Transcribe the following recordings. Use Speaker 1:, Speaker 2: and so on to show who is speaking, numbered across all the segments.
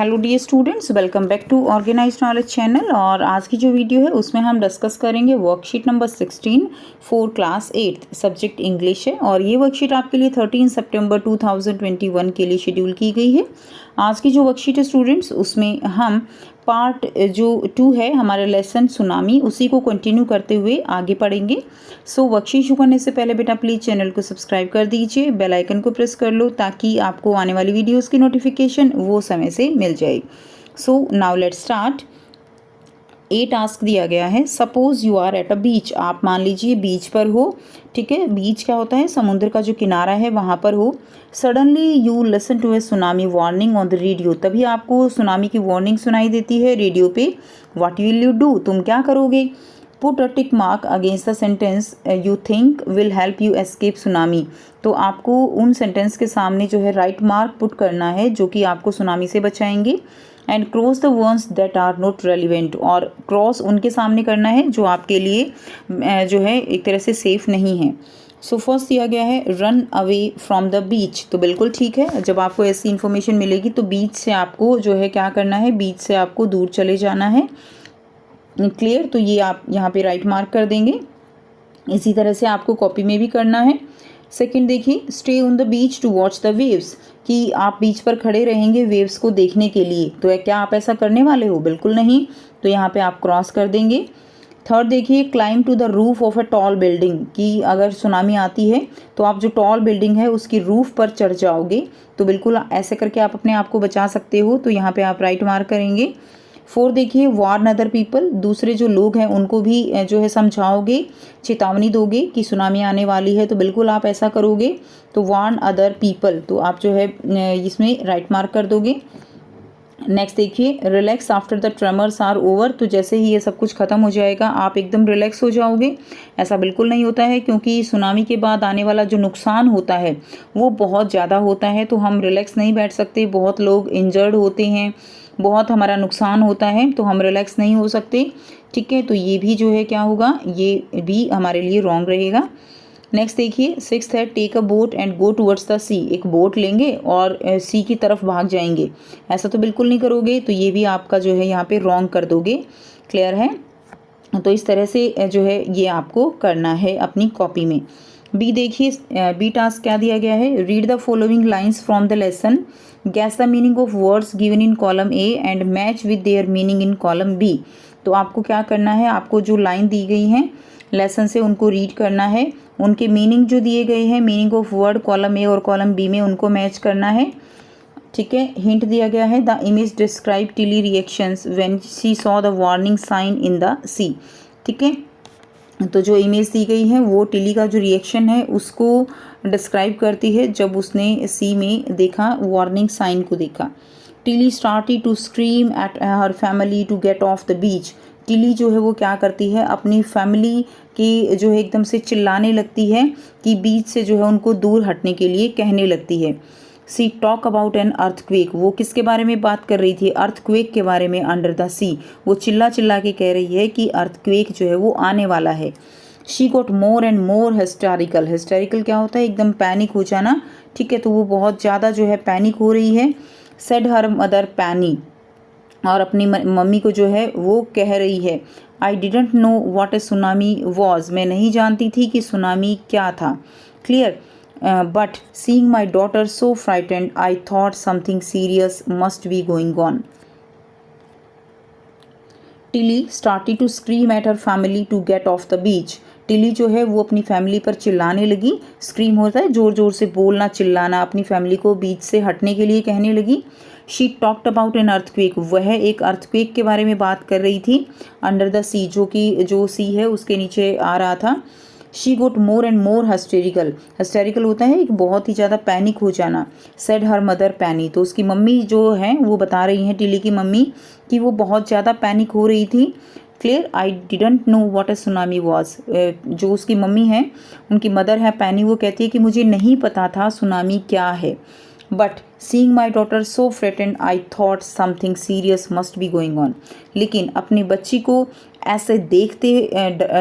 Speaker 1: Hello dear students, welcome back to organised knowledge channel. और आज की जो वीडियो है उसमें हम डिस्कस करेंगे worksheet number 16 for class 8 subject English है। और ये वर्कशीट आपके लिए 13 सितंबर 2021 के लिए शेड्यूल की गई है। आज की जो वर्कशीट है स्टूडेंट्स, उसमें हम पार्ट जो 2 है हमारे लेसन सुनामी, उसी को कंटिन्यू करते हुए आगे पढ़ेंगे। सो वर्कशीट शुरू करने से पहले बेटा प्लीज़ चैनल को सब्सक्राइब कर दीजिए, बेल आइकन को प्रेस कर लो ताकि आपको आने वाली वीडियोस की नोटिफिकेशन वो समय से मिल जाए। So now let's start. A task दिया गया है। Suppose you are at a beach, आप मान लीजिए बीच पर हो। ठीक है, बीच क्या होता है, समुद्र का जो किनारा है वहाँ पर हो। Suddenly you listen to a tsunami warning on the radio, तभी आपको सुनामी की वार्निंग सुनाई देती है रेडियो पे। व्हाट विल यू डू, तुम क्या करोगे। Put a tick mark against the sentence you think will help you escape tsunami, तो आपको उन सेंटेंस के सामने जो है राइट मार्क पुट करना है जो कि आपको सुनामी से बचाएंगे। And cross the ones that are not relevant, और क्रॉस उनके सामने करना है जो आपके लिए जो है एक तरह से सेफ नहीं है। सो फर्स्ट दिया गया है रन अवे फ्रॉम द बीच, तो बिल्कुल ठीक है। जब आपको ऐसी इन्फॉर्मेशन मिलेगी तो बीच से आपको जो है क्या करना है, बीच से आपको दूर चले जाना है। क्लियर, तो ये आप यहाँ पे राइट मार्क कर देंगे। इसी तरह से आपको कॉपी में भी करना है। सेकंड देखिए, stay on the beach to watch the waves, कि आप बीच पर खड़े रहेंगे वेव्स को देखने के लिए। तो क्या आप ऐसा करने वाले हो, बिल्कुल नहीं, तो यहाँ पे आप क्रॉस कर देंगे। थर्ड देखिए, climb to the roof of a tall building, कि अगर सुनामी आती है तो आप जो टॉल बिल्डिंग है उसकी रूफ पर चढ़ जाओगे, तो बिल्कुल ऐसे करके आप अपने आप को बचा सकते हो, तो यहाँ पे आप राइट मार्क करेंगे। फोर देखिए, वार्न अदर पीपल, दूसरे जो लोग हैं उनको भी जो है समझाओगे, चेतावनी दोगे कि सुनामी आने वाली है, तो बिल्कुल आप ऐसा करोगे। तो वार्न अदर पीपल, तो आप जो है इसमें राइट मार्क कर दोगे। नेक्स्ट देखिए, relax after the tremors are over, तो जैसे ही ये सब कुछ ख़त्म हो जाएगा आप एकदम रिलैक्स हो जाओगे। ऐसा बिल्कुल नहीं होता है, क्योंकि सुनामी के बाद आने वाला जो नुकसान होता है वो बहुत ज़्यादा होता है, तो हम रिलैक्स नहीं बैठ सकते। बहुत लोग इंजर्ड होते हैं, बहुत हमारा नुकसान होता है, तो हम रिलैक्स नहीं हो सकते। ठीक है, तो ये भी जो है क्या होगा, ये भी हमारे लिए रॉन्ग रहेगा। नेक्स्ट देखिए, सिक्स्थ है take a boat and go towards the sea, एक बोट लेंगे और सी की तरफ भाग जाएंगे। ऐसा तो बिल्कुल नहीं करोगे, तो ये भी आपका जो है यहाँ पे रॉन्ग कर दोगे। क्लियर है, तो इस तरह से जो है ये आपको करना है अपनी कॉपी में। बी देखिए, बी टास्क क्या दिया गया है, read the following lines from the lesson, guess the meaning of words given in column A and match with their meaning in column B. तो आपको क्या करना है, आपको जो लाइन दी गई हैं लेसन से उनको रीड करना है, उनके मीनिंग जो दिए गए हैं, meaning of word column A और कॉलम बी में उनको मैच करना है। ठीक है, हिंट दिया गया है, the image describe Tilly reactions when she saw the warning sign in the sea. ठीक है, तो जो इमेज दी गई है वो टिली का जो रिएक्शन है उसको डिस्क्राइब करती है जब उसने सी में देखा, वार्निंग साइन को देखा। Tilly started to scream at her family to get off the beach, Tilly जो है वो क्या करती है, अपनी फैमिली की जो है एकदम से चिल्लाने लगती है कि बीच से जो है उनको दूर हटने के लिए कहने लगती है। सी टॉक अबाउट एन अर्थक्वेक, वो किसके बारे में बात कर रही थी, अर्थक्वेक के बारे में। अंडर द सी, वो चिल्ला चिल्ला के कह रही है कि अर्थक्वेक जो है वो आने वाला है। She got more and more hysterical, hysterical क्या होता है, एकदम पैनिक हो जाना। ठीक है, तो वो बहुत ज़्यादा जो है पैनिक हो रही है। सेड हर मदर पैनी, और अपनी मम्मी को जो है वो कह रही है, I didn't know what a tsunami was, मैं नहीं जानती थी कि सुनामी क्या था। Clear, but seeing my daughter so frightened I thought something serious must be going on. Tilly started to scream at her family to get off the beach, Tilly जो है वो अपनी फैमिली पर चिल्लाने लगी। स्क्रीम होता है जोर जोर से बोलना, चिल्लाना, अपनी फैमिली को बीच से हटने के लिए कहने लगी। She talked about an earthquake, वह एक अर्थक्वेक के बारे में बात कर रही थी। अंडर द सी, जो कि जो सी है उसके नीचे आ रहा था। She got more and more hysterical, hysterical होता है एक बहुत ही ज़्यादा पैनिक हो जाना। सेड हर मदर पैनी, तो उसकी मम्मी जो है वो बता रही हैं, टिली की मम्मी, कि वो बहुत ज़्यादा पैनिक हो रही थी। Clear, I didn't know what a tsunami was, जो उसकी मम्मी है, उनकी मदर है पैनी, वो कहती है कि मुझे नहीं पता था सुनामी क्या है। But seeing my daughter so frightened I thought something serious must be going on, लेकिन अपनी बच्ची को ऐसे देखते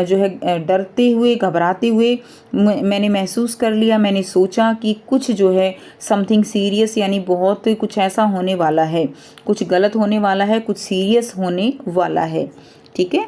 Speaker 1: जो है डरते हुए, घबराते हुए मैंने महसूस कर लिया, मैंने सोचा कि कुछ जो है समथिंग सीरियस यानी बहुत कुछ ऐसा होने वाला है, कुछ गलत होने वाला है, कुछ सीरियस होने वाला है। ठीक है,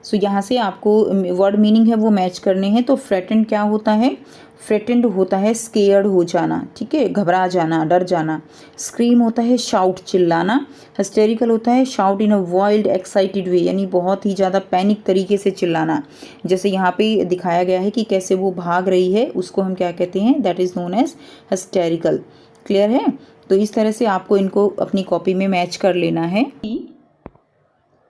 Speaker 1: सो यहाँ से आपको वर्ड मीनिंग है वो मैच करने हैं। तो फ्रेटेंड क्या होता है? फ्रेटेंड होता है स्केयर्ड हो जाना, ठीक है, घबरा जाना, डर जाना। स्क्रीम होता है शाउट, चिल्लाना। हिस्टेरिकल होता है शाउट इन अ वाइल्ड एक्साइटेड वे, यानी बहुत ही ज़्यादा पैनिक तरीके से चिल्लाना। जैसे यहाँ पे दिखाया गया है कि कैसे वो भाग रही है, उसको हम क्या कहते हैं? That is known as hysterical. Clear है? तो इस तरह से आपको इनको अपनी कॉपी में मैच कर लेना है।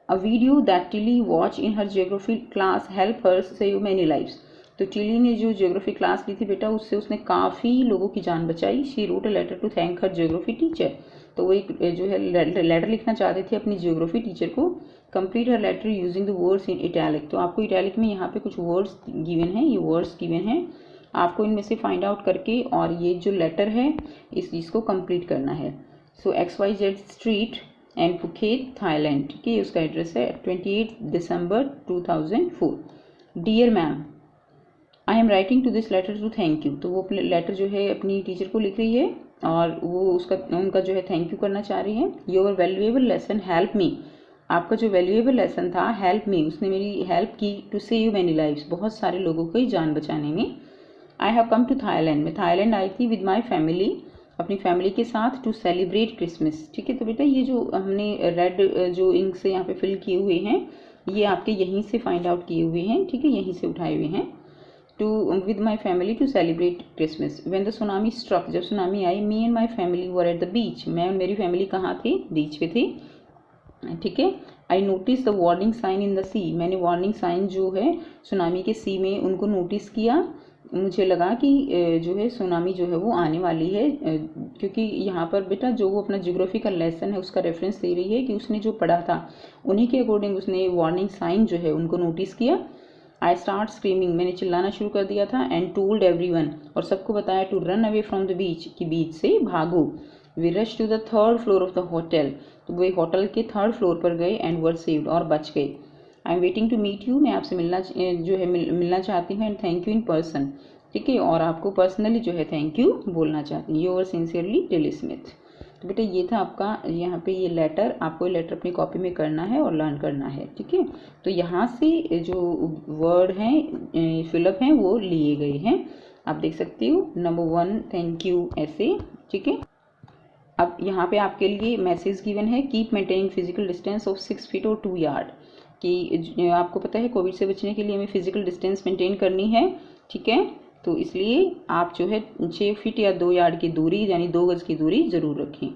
Speaker 1: A video that Tilly watched in her geography class helped her save many lives. तो टिली ने जो ज्योग्राफी क्लास ली थी बेटा, उससे उसने काफ़ी लोगों की जान बचाई। She wrote a letter to thank her geography teacher. तो वो एक जो है लेटर लिखना चाहते थे अपनी ज्योग्राफी टीचर को। Complete her letter using the words in italic. तो आपको इटैलिक में यहाँ पे कुछ वर्ड्स गिवन हैं, ये वर्ड्स गिवन हैं, आपको इनमें से फाइंड आउट करके और ये जो लेटर है इस चीज़ को कंप्लीट करना है। So XYZ street and Phuket Thailand, ठीक है, उसका एड्रेस है 28 दिसंबर 2004। Dear ma'am, I am writing to this letter to thank you. तो वो लेटर जो है अपनी टीचर को लिख रही है और वो उनका जो है थैंक यू करना चाह रही है। Your valuable lesson help me. आपका जो वैल्यूएबल लेसन था हेल्प मी, उसने मेरी हेल्प की। टू सेव मैनी लाइव्स, बहुत सारे लोगों की जान बचाने में। I have come to Thailand, मैं थाईलैंड आई थी विद माई फैमिली, अपनी फैमिली के साथ, टू सेलिब्रेट क्रिसमस। ठीक है, तो बेटा ये जो हमने रेड जो इंक से यहाँ पे फिल किए हुए हैं, ये आपके यहीं से फाइंड आउट किए हुए हैं, ठीक है, यहीं से उठाए हुए हैं। To with my family to celebrate Christmas. When the tsunami struck, जब सुनामी आई, me and my family were at the beach, मैं और मेरी फैमिली कहाँ थे? बीच पे थे, ठीक है। I notice the warning sign in the sea, मैंने वार्निंग साइन जो है सुनामी के सी में उनको नोटिस किया। मुझे लगा कि जो है सुनामी जो है वो आने वाली है, क्योंकि यहाँ पर बेटा जो वो अपना ज्योग्राफी का लेसन है उसका रेफरेंस दे रही है कि उसने जो पढ़ा था उन्हीं के अकॉर्डिंग उसने वार्निंग साइन जो है उनको नोटिस किया। आई स्टार्ट स्क्रीमिंग, मैंने चिल्लाना शुरू कर दिया था। एंड टोल्ड एवरीवन, और सबको बताया, to run away from the beach, कि बीच से भागो। We rush to the third floor of the hotel, तो वो होटल के थर्ड फ्लोर पर गए। एंड वर सेव्ड, और बच गए। I am waiting to meet you, मैं आपसे मिलना जो है मिलना चाहती हूँ। And thank you in person, ठीक है, और आपको पर्सनली जो है थैंक यू बोलना चाहती हूँ। Your sincerely Tilly Smith. तो बेटा ये था आपका यहाँ पे ये लेटर, आपको ये लेटर अपनी कॉपी में करना है और लर्न करना है, ठीक है। तो यहाँ से जो वर्ड हैं फिलअप हैं वो लिए गए हैं, आप देख सकते हो। नंबर 1 थैंक यू, ऐसे, ठीक है। अब यहाँ पे आपके लिए मैसेज गिवन है, keep maintaining physical distance of 6 feet और 2 यार्ड, कि आपको पता है कोविड से बचने के लिए हमें फिजिकल डिस्टेंस मेंटेन करनी है, ठीक है। तो इसलिए आप जो है 6 फीट या 2 यार्ड की दूरी यानी 2 गज की दूरी जरूर रखें।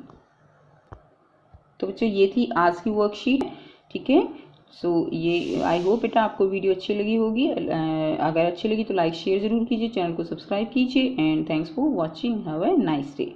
Speaker 1: तो बच्चों ये थी आज की वर्कशीट, ठीक है। सो ये आई होप बेटा आपको वीडियो अच्छी लगी होगी। अगर अच्छी लगी तो लाइक शेयर जरूर कीजिए, चैनल को सब्सक्राइब कीजिए। And thanks for watching, have a nice day.